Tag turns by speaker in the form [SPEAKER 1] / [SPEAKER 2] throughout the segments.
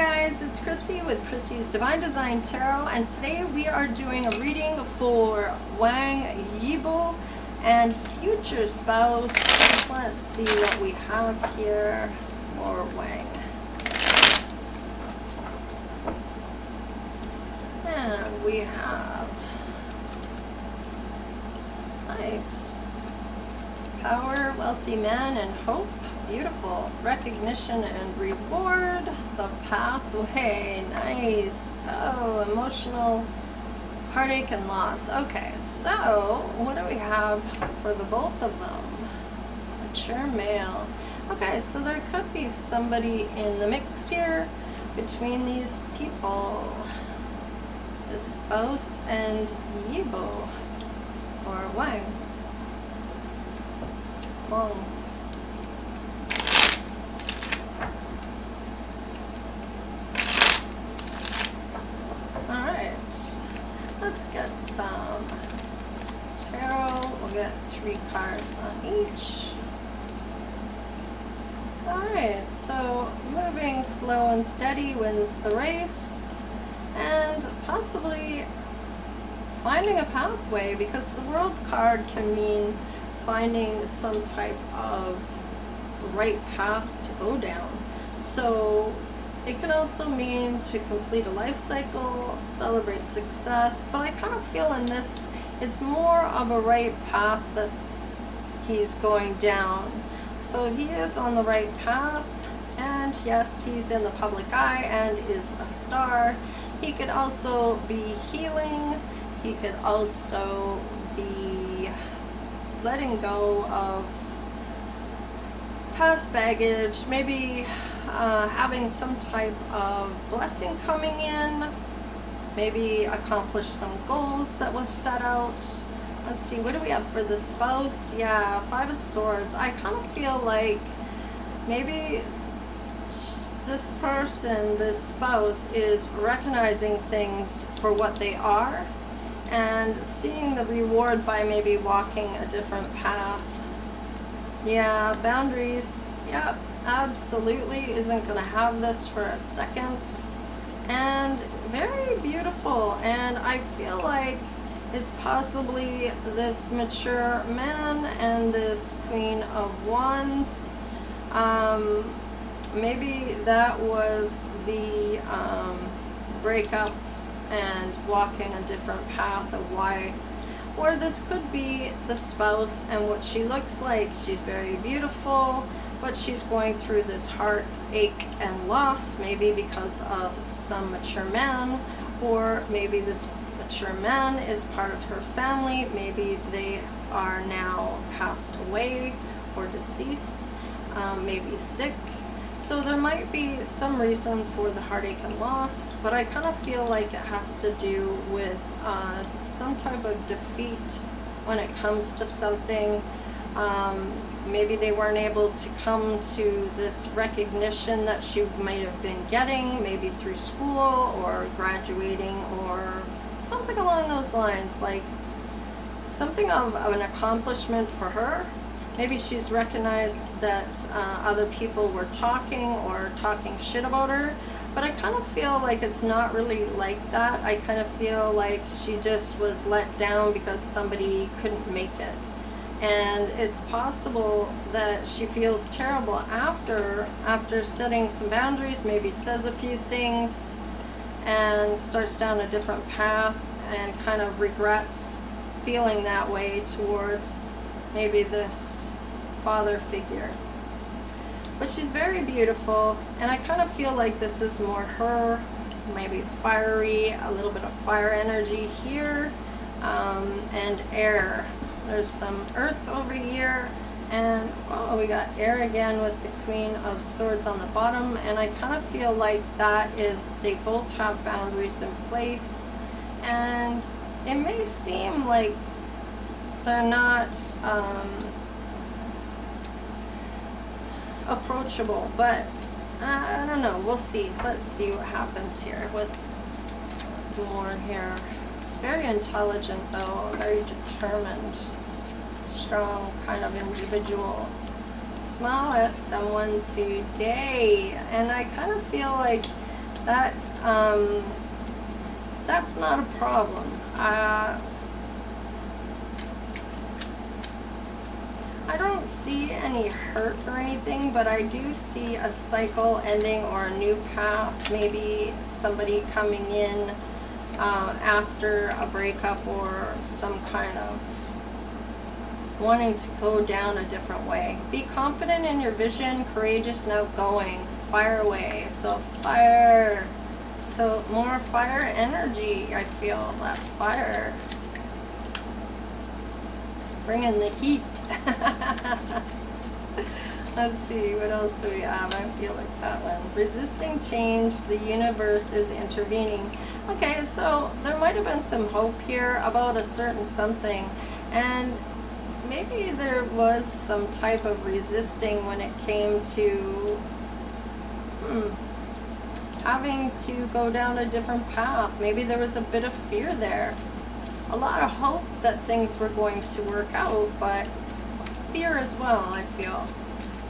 [SPEAKER 1] guys, it's Chrissie with Chrissie's Divine Design Tarot, and today we are doing a reading for Wang Yibo and future spouse. Let's see what we have here for Wang. And we have nice power, wealthy man, and hope. Beautiful. Recognition and reward. The pathway. Nice. Oh, emotional heartache and loss. Okay, so what do we have for the both of them? Mature male. Okay, so there could be somebody in the mix here between these people. The spouse and Yibo. Or Wang. Wang. Let's get some tarot. We'll get 3 cards on each. Alright, so moving slow and steady wins the race, and possibly finding a pathway, because the World card can mean finding some type of right path to go down. So it can also mean to complete a life cycle, celebrate success, but I kind of feel in this, it's more of a right path that he's going down. So he is on the right path, and yes, he's in the public eye and is a star. He could also be healing. He could also be letting go of past baggage, maybe having some type of blessing coming in, maybe accomplish some goals that was set out. Let's see, what do we have for the spouse? Yeah, 5 of Swords. I kind of feel like maybe this person, this spouse, is recognizing things for what they are and seeing the reward by maybe walking a different path. Yeah, boundaries. Yep, absolutely isn't going to have this for a second. And very beautiful. And I feel like it's possibly this mature man and this Queen of Wands. Maybe that was the breakup and walking a different path of why. Or this could be the spouse and what she looks like. She's very beautiful, but she's going through this heartache and loss, maybe because of some mature man, or maybe this mature man is part of her family. Maybe they are now passed away or deceased, maybe sick. So there might be some reason for the heartache and loss, but I kind of feel like it has to do with some type of defeat when it comes to something. Maybe they weren't able to come to this recognition that she might have been getting, maybe through school or graduating or something along those lines, like something of an accomplishment for her. Maybe she's recognized that other people were talking or talking shit about her, but I kind of feel like it's not really like that. I kind of feel like she just was let down because somebody couldn't make it. And it's possible that she feels terrible after setting some boundaries, maybe says a few things and starts down a different path and kind of regrets feeling that way towards maybe this father figure. But she's very beautiful, and I kind of feel like this is more her, maybe fiery, a little bit of fire energy here, and air. There's some earth over here, and oh, we got air again with the Queen of Swords on the bottom, and I kind of feel like that is, they both have boundaries in place, and it may seem like they're not approachable, but I don't know, we'll see. Let's see what happens here with more here. Very intelligent though, very determined, strong kind of individual. Smile at someone today, and I kind of feel like That's not a problem. I don't see any hurt or anything, but I do see a cycle ending or a new path, maybe somebody coming in after a breakup or some kind of wanting to go down a different way. Be confident in your vision, courageous and outgoing. Fire away. So fire. So more fire energy. I feel that fire. Bringing the heat. Let's see, what else do we have? I feel like that one. Resisting change, the universe is intervening. Okay, so there might have been some hope here about a certain something, and maybe there was some type of resisting when it came to having to go down a different path. Maybe there was a bit of fear there. A lot of hope that things were going to work out, but fear as well, I feel.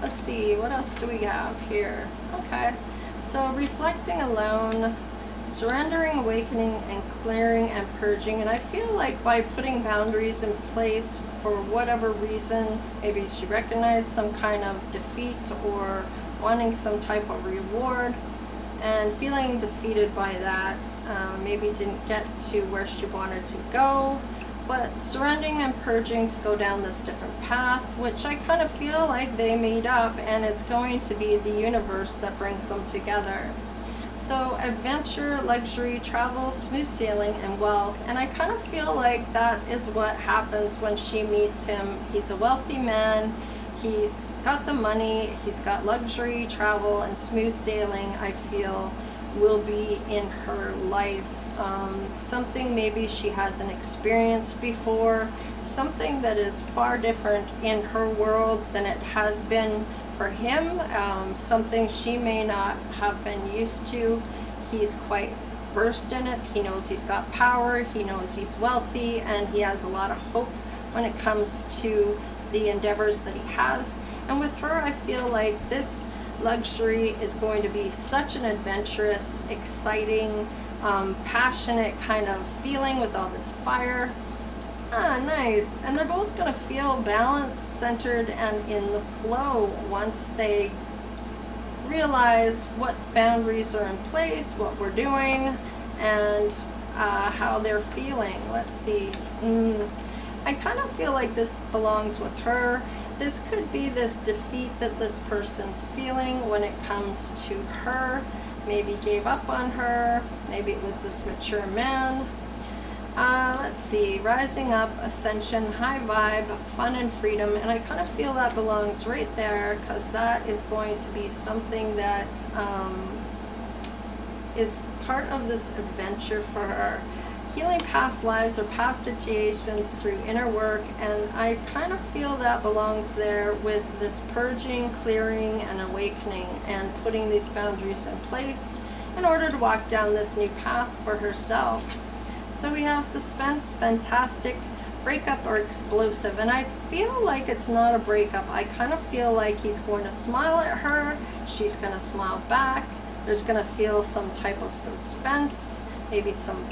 [SPEAKER 1] Let's see, what else do we have here? Okay, so reflecting alone, surrendering, awakening, and clearing and purging. And I feel like by putting boundaries in place for whatever reason, maybe she recognized some kind of defeat or wanting some type of reward, and feeling defeated by that, maybe didn't get to where she wanted to go, but surrendering and purging to go down this different path, which I kind of feel like they made up, and it's going to be the universe that brings them together. So adventure, luxury, travel, smooth sailing, and wealth. And I kind of feel like that is what happens when she meets him. He's a wealthy man. He's got the money. He's got luxury, travel, and smooth sailing, I feel, will be in her life. Something maybe she hasn't experienced before. Something that is far different in her world than it has been for him. Something she may not have been used to. He's quite versed in it. He knows he's got power. He knows he's wealthy, and he has a lot of hope when it comes to the endeavors that he has. And with her, I feel like this luxury is going to be such an adventurous, exciting, passionate kind of feeling with all this fire. Nice. And they're both going to feel balanced, centered, and in the flow once they realize what boundaries are in place, what we're doing, and how they're feeling. Let's see. I kind of feel like this belongs with her. This could be this defeat that this person's feeling when it comes to her. Maybe gave up on her. Maybe it was this mature man. Let's see, rising up, ascension, high vibe, fun and freedom, and I kind of feel that belongs right there, because that is going to be something that is part of this adventure for her. Healing past lives or past situations through inner work, and I kind of feel that belongs there with this purging, clearing, and awakening, and putting these boundaries in place in order to walk down this new path for herself. So we have suspense, fantastic, breakup, or explosive, and I feel like it's not a breakup. I kind of feel like he's going to smile at her, she's going to smile back, there's going to feel some type of suspense, maybe some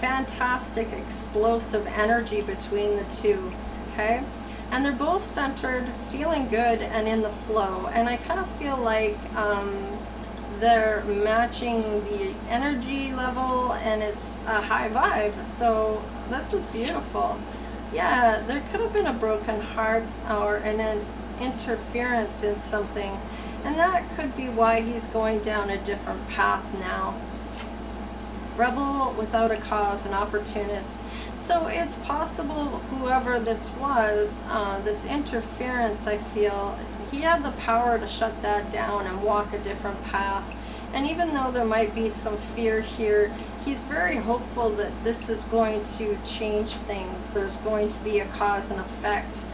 [SPEAKER 1] fantastic, explosive energy between the two, okay? And they're both centered, feeling good, and in the flow, and I kind of feel like they're matching the energy level, and it's a high vibe. So this is beautiful. Yeah, there could have been a broken heart or an interference in something, and that could be why he's going down a different path now. Rebel without a cause, an opportunist. So it's possible whoever this was, this interference, I feel, he had the power to shut that down and walk a different path. And even though there might be some fear here, he's very hopeful that this is going to change things. There's going to be a cause and effect.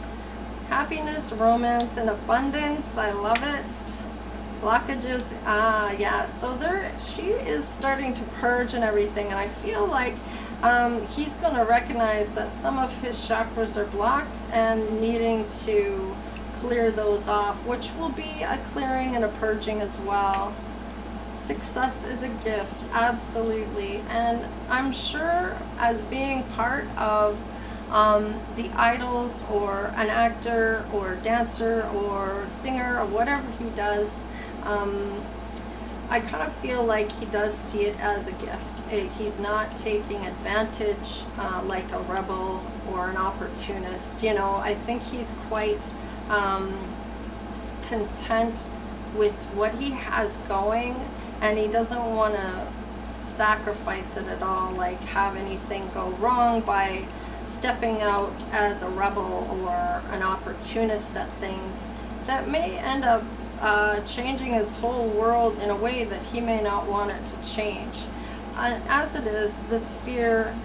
[SPEAKER 1] Happiness, romance, and abundance. I love it. Blockages, yeah, so she is starting to purge and everything, and I feel like he's going to recognize that some of his chakras are blocked and needing to clear those off, which will be a clearing and a purging as well. Success is a gift, absolutely. And I'm sure as being part of the idols, or an actor or dancer or singer or whatever he does, I kind of feel like he does see it as a gift. He's not taking advantage like a rebel or an opportunist. You know, I think he's quite content with what he has going, and he doesn't want to sacrifice it at all, like have anything go wrong by stepping out as a rebel or an opportunist at things that may end up changing his whole world in a way that he may not want it to change. As it is, this fear,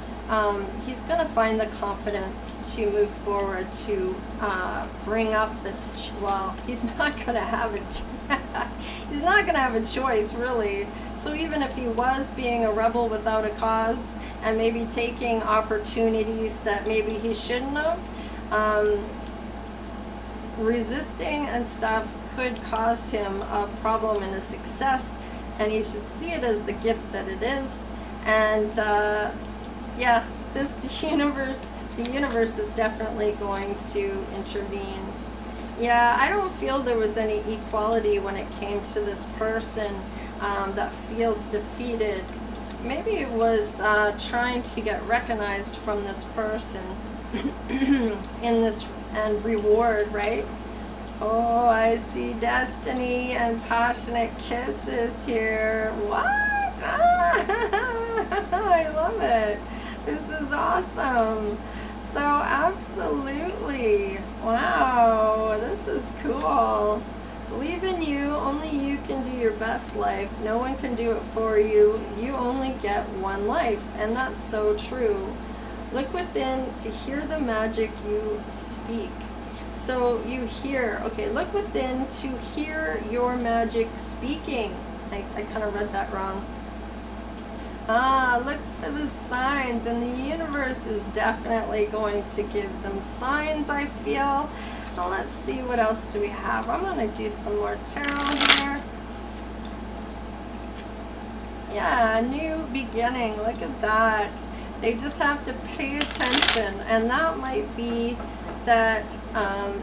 [SPEAKER 1] he's going to find the confidence to move forward, to bring up this, well, he's not going to have it. He's not going to have a choice, really. So even if he was being a rebel without a cause and maybe taking opportunities that maybe he shouldn't have, resisting and stuff could cause him a problem and a success, and he should see it as the gift that it is. And yeah, this universe, the universe is definitely going to intervene. Yeah, I don't feel there was any equality when it came to this person that feels defeated. Maybe it was trying to get recognized from this person in this, and reward, right? Oh, I see destiny and passionate kisses here. What? I love it. This is awesome. So absolutely. Wow, this is cool. Believe in you. Only you can do your best life. No one can do it for you. You only get one life. And that's so true. Look within to hear the magic you speak. So you hear, okay, look within to hear your magic speaking. I kind of read that wrong. Look for the signs, and the universe is definitely going to give them signs, I feel. Now let's see, what else do we have? I'm going to do some more tarot here. Yeah, new beginning, look at that. They just have to pay attention, and that might be that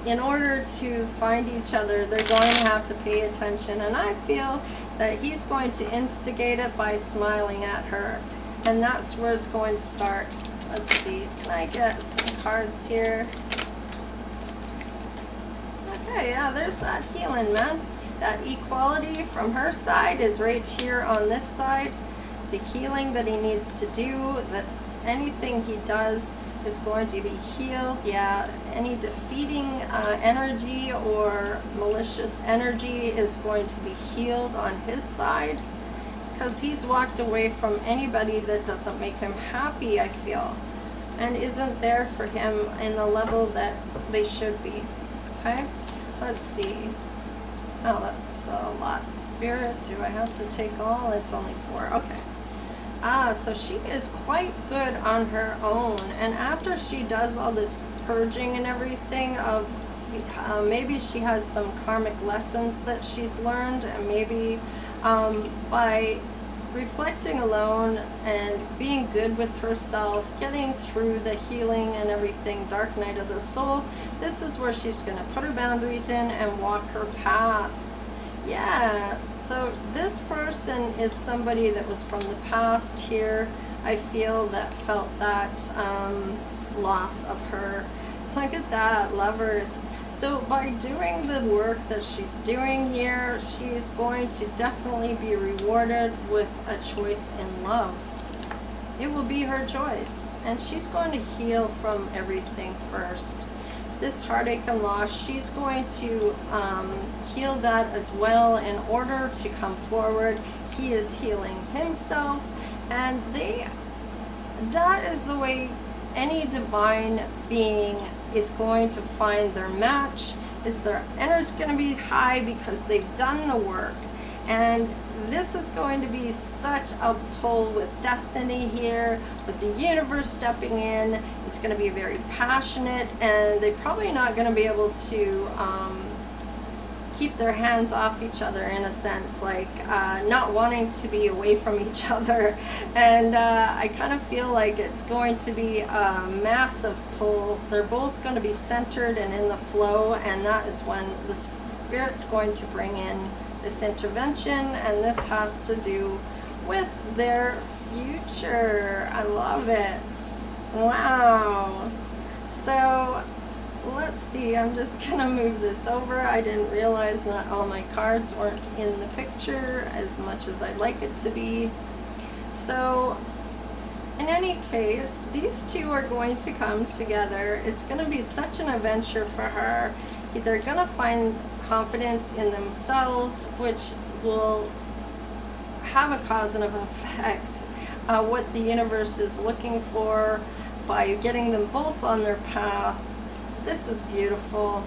[SPEAKER 1] in order to find each other, they're going to have to pay attention. And I feel that he's going to instigate it by smiling at her. And that's where it's going to start. Let's see, can I get some cards here? Okay, yeah, there's that healing, man. That equality from her side is right here on this side. The healing that he needs to do, that anything he does is going to be healed. Yeah, any defeating energy or malicious energy is going to be healed on his side, because he's walked away from anybody that doesn't make him happy, I feel, and isn't there for him in the level that they should be. Okay, let's see. Oh, that's a lot. Spirit, do I have to take all? It's only 4. Okay. So she is quite good on her own, and after she does all this purging and everything of maybe she has some karmic lessons that she's learned, and maybe by reflecting alone and being good with herself, getting through the healing and everything, dark night of the soul, this is where she's going to put her boundaries in and walk her path. Yeah, so this person is somebody that was from the past here, I feel, that felt that loss of her. Look at that, lovers. So by doing the work that she's doing here, she's going to definitely be rewarded with a choice in love. It will be her choice, and she's going to heal from everything first. This heartache and loss, she's going to heal that as well in order to come forward. He is healing himself, and that is the way any divine being is going to find their match. Is their energy going to be high because they've done the work, and this is going to be such a pull with destiny here, with the universe stepping in. It's going to be very passionate, and they're probably not going to be able to keep their hands off each other, in a sense, like not wanting to be away from each other. And I kind of feel like it's going to be a massive pull. They're both going to be centered and in the flow, and that is when the Spirit's going to bring in this intervention, and this has to do with their future. I love it. Wow. So let's see, I'm just gonna move this over. I didn't realize that all my cards weren't in the picture as much as I'd like it to be. So in any case, these two are going to come together. It's going to be such an adventure for her. They're going to find confidence in themselves, which will have a cause and an effect. What the universe is looking for by getting them both on their path. This is beautiful.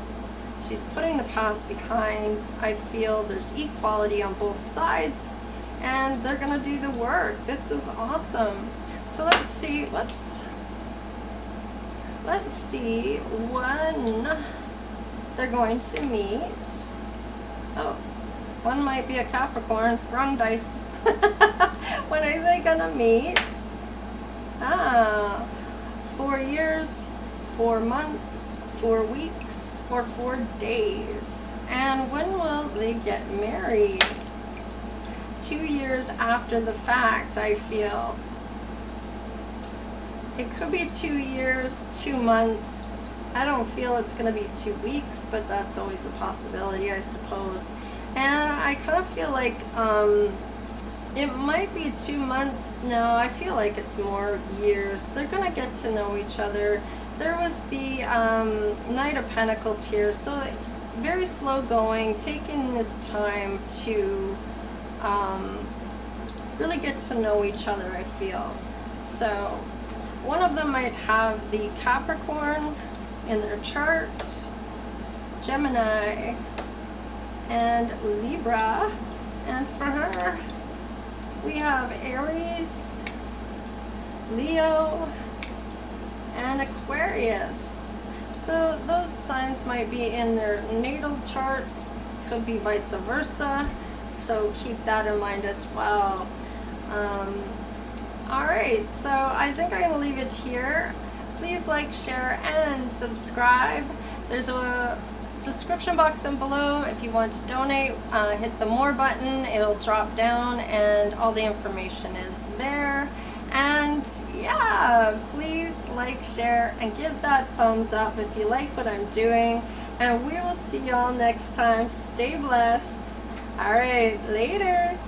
[SPEAKER 1] She's putting the past behind. I feel there's equality on both sides, and they're going to do the work. This is awesome. So let's see, whoops. Let's see when they're going to meet. Oh, one might be a Capricorn. Wrong dice. When are they going to meet? 4 years, 4 months, 4 weeks, or 4 days. And when will they get married? 2 years after the fact, I feel. It could be 2 years, 2 months. I don't feel it's going to be 2 weeks, but that's always a possibility, I suppose. And I kind of feel like it might be 2 months. No, I feel like it's more years. They're going to get to know each other. There was the Knight of Pentacles here, so very slow going, taking this time to really get to know each other, I feel. So one of them might have the Capricorn in their chart, Gemini, and Libra. And for her, we have Aries, Leo, and Aquarius. So those signs might be in their natal charts, could be vice versa. So keep that in mind as well. Alright, so I think I'm going to leave it here. Please like, share, and subscribe. There's a description box down below if you want to donate. Hit the more button, it'll drop down, and all the information is there. And yeah, please like, share, and give that thumbs up if you like what I'm doing. And we will see y'all next time. Stay blessed. Alright, later.